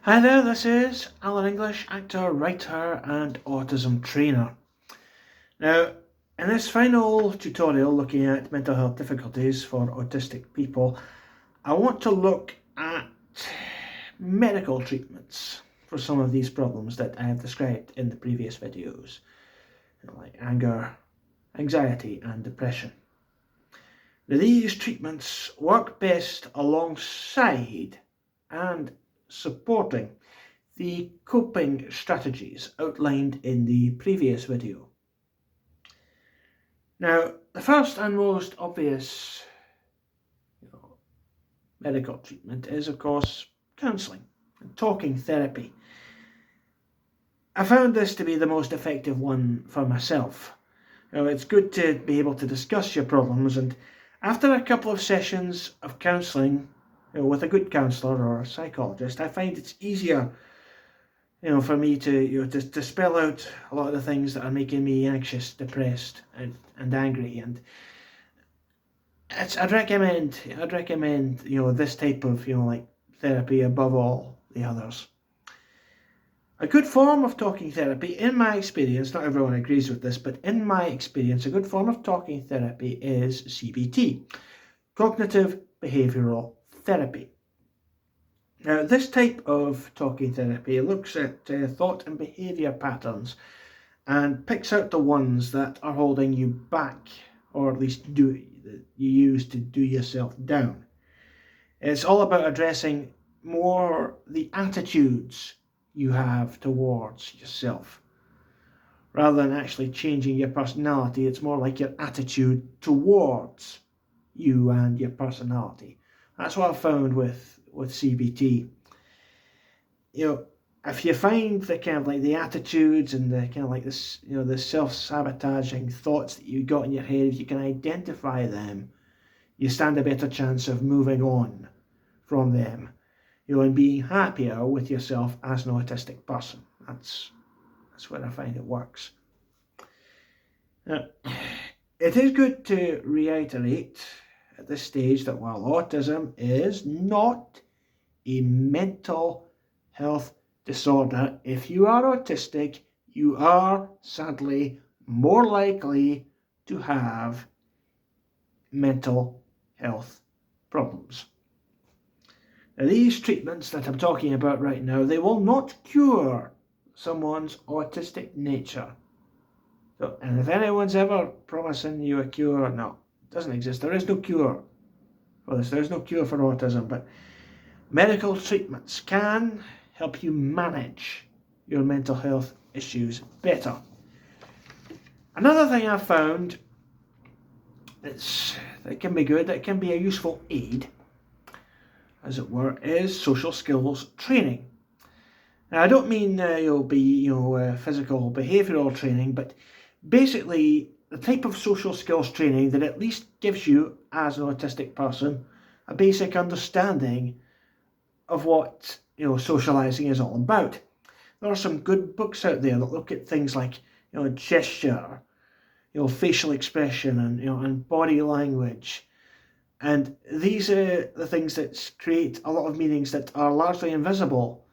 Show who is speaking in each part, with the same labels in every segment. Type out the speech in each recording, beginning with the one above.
Speaker 1: Hi there, this is Alan English, actor, writer and autism trainer. Now, in this final tutorial looking at mental health difficulties for autistic people, I want to look at medical treatments for some of these problems that I have described in the previous videos, like anger, anxiety and depression. Now, these treatments work best alongside and supporting the coping strategies outlined in the previous video. Now, the first and most obvious medical treatment is, of course, counselling and talking therapy. I found this to be the most effective one for myself. It's good to be able to discuss your problems, and after a couple of sessions of counselling with a good counsellor or a psychologist, I find it's easier for me to spell out a lot of the things that are making me anxious, depressed, and angry. And I'd recommend this type of like therapy above all the others. A good form of talking therapy, in my experience, not everyone agrees with this, but in my experience, a good form of talking therapy is CBT, cognitive behavioural therapy. Now, this type of talking therapy looks at thought and behaviour patterns and picks out the ones that are holding you back, or at least you use to do yourself down. It's all about addressing more the attitudes you have towards yourself. Rather than actually changing your personality, it's more like your attitude towards you and your personality. That's what I've found with CBT. If you find the kind of like the attitudes and the kind of like this, the self-sabotaging thoughts that you got in your head, if you can identify them, you stand a better chance of moving on from them, and being happier with yourself as an autistic person. That's where I find it works. Now, it is good to reiterate at this stage that while autism is not a mental health disorder, if you are autistic, you are sadly more likely to have mental health problems. Now, these treatments that I'm talking about right now, they will not cure someone's autistic nature. And if anyone's ever promising you a cure, no, it doesn't exist. There is no cure for this. There is no cure for autism, but medical treatments can help you manage your mental health issues better. Another thing I've found that can be good, that can be a useful aid, as it were, is social skills training. Now, I don't mean physical behavioural training, but basically the type of social skills training that at least gives you, as an autistic person, a basic understanding of what socializing is all about. There are some good books out there that look at things like gesture, facial expression, and body language. And these are the things that create a lot of meanings that are largely invisible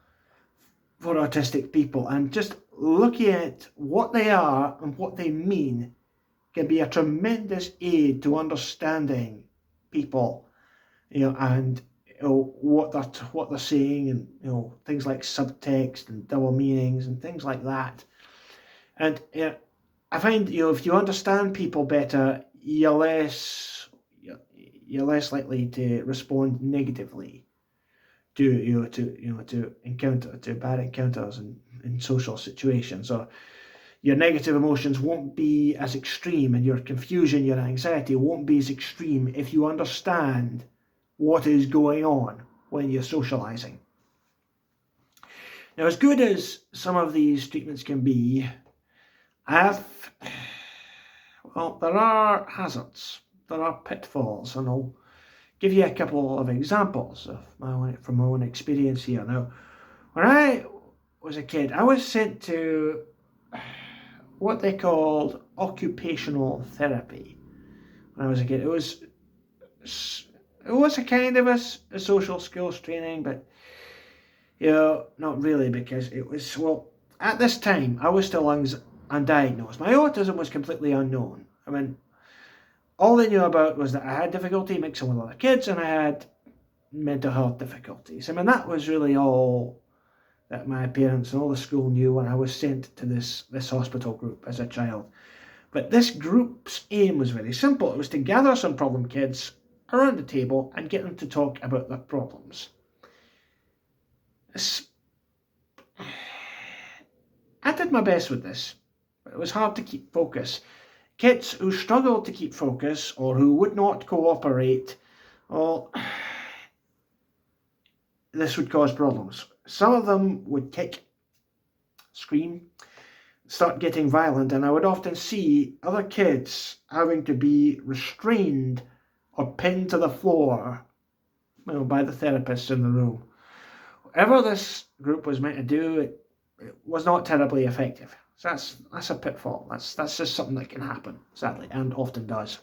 Speaker 1: for autistic people. And just looking at what they are and what they mean can be a tremendous aid to understanding people, and what they're saying, and things like subtext and double meanings and things like that. And I find if you understand people better, you're less likely to respond negatively to bad encounters in social situations, or your negative emotions won't be as extreme, and your confusion, your anxiety won't be as extreme if you understand what is going on when you're socializing. Now, as good as some of these treatments can be, there are hazards, there are pitfalls, and I'll give you a couple of examples from my own experience here. Now, when I was a kid, I was sent to what they called occupational therapy. When I was a kid, it was a kind of a social skills training, but Not really, because it was, well, at this time, I was still undiagnosed. My autism was completely unknown. I mean, all they knew about was that I had difficulty mixing with other kids and I had mental health difficulties. I mean, that was really all that my parents and all the school knew when I was sent to this hospital group as a child. But this group's aim was very simple. It was to gather some problem kids around the table and get them to talk about their problems. I did my best with this, but it was hard to keep focus. Kids who struggled to keep focus or who would not cooperate, well, this would cause problems. Some of them would kick, scream, start getting violent, and I would often see other kids having to be restrained or pinned to the floor, by the therapists in the room. Whatever this group was meant to do, it was not terribly effective. So that's a pitfall. That's just something that can happen, sadly, and often does.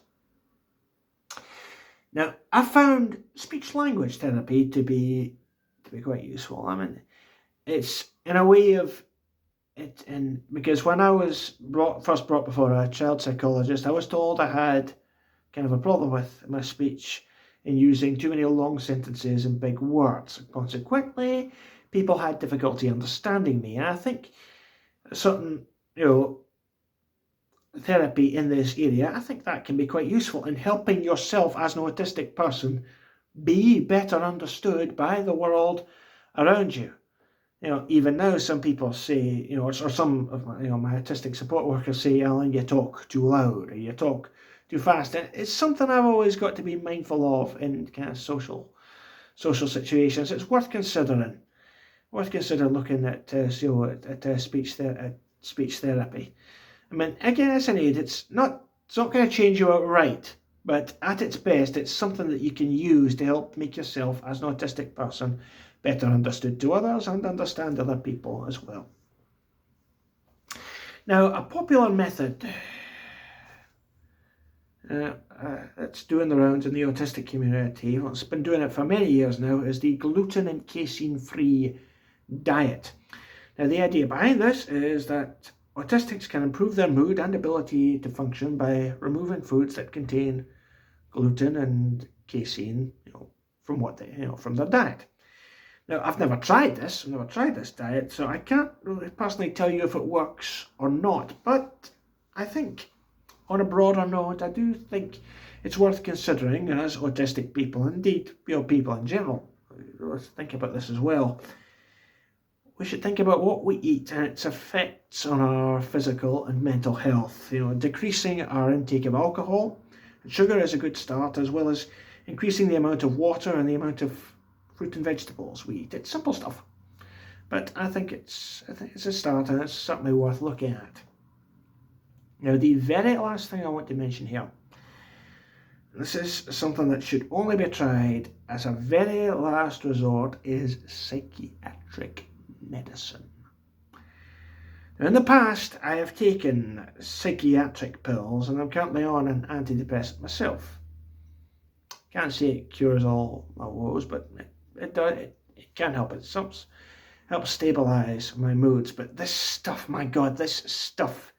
Speaker 1: Now, I found speech-language therapy to be quite useful. I mean, it's in a way of it, and because when I was first brought before a child psychologist, I was told I had kind of a problem with my speech in using too many long sentences and big words. Consequently, people had difficulty understanding me. And I think certain, therapy in this area, I think that can be quite useful in helping yourself as an autistic person be better understood by the world around you. Even now, some people say, or some of my autistic support workers say, Alan, you talk too loud, or you talk too fast. And it's something I've always got to be mindful of in kind of social situations. It's worth considering. Looking at speech therapy. I mean, again, as an aid, it's not going to change you outright, but at its best, it's something that you can use to help make yourself, as an autistic person, better understood to others and understand other people as well. Now, a popular method that's doing the rounds in the autistic community, well, it's been doing it for many years now, is the gluten and casein-free diet. Now, the idea behind this is that autistics can improve their mood and ability to function by removing foods that contain gluten and casein, from from their diet. Now, I've never tried this diet, so I can't really personally tell you if it works or not, but I think on a broader note, I do think it's worth considering as autistic people, indeed, people in general. Let's think about this as well. We should think about what we eat and its effects on our physical and mental health. Decreasing our intake of alcohol and sugar is a good start, as well as increasing the amount of water and the amount of fruit and vegetables we eat. It's simple stuff, but I think it's a start, and it's certainly worth looking at. Now, the very last thing I want to mention here, this is something that should only be tried as a very last resort, is psychiatric medicine. Now, in the past, I have taken psychiatric pills, and I'm currently on an antidepressant myself. Can't say it cures all my woes, but it does. It can help. It helps stabilize my moods. But this stuff, my God, this stuff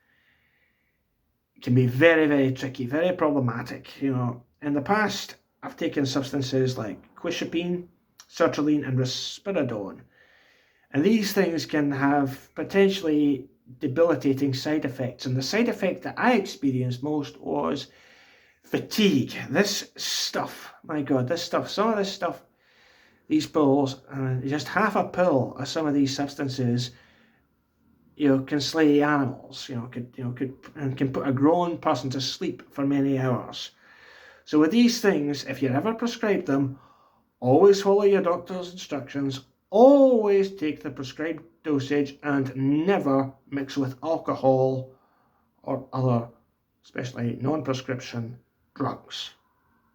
Speaker 1: can be very, very tricky, very problematic. In the past, I've taken substances like quizapine, sertraline, and risperidone. And these things can have potentially debilitating side effects. And the side effect that I experienced most was fatigue. This stuff, my God, some of this stuff, these pills, just half a pill of some of these substances, can slay animals, can put a grown person to sleep for many hours. So with these things, if you're ever prescribed them, always follow your doctor's instructions, always take the prescribed dosage, and never mix with alcohol or other, especially non-prescription drugs.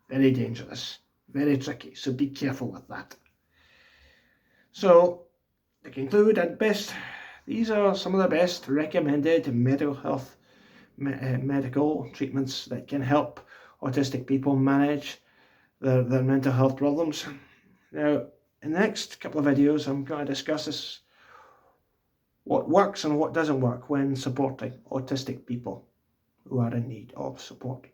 Speaker 1: Very dangerous, very tricky, so be careful with that. So, to conclude, at best, these are some of the best recommended medical treatments that can help autistic people manage their mental health problems. Now, in the next couple of videos, I'm going to discuss this, what works and what doesn't work when supporting autistic people who are in need of support.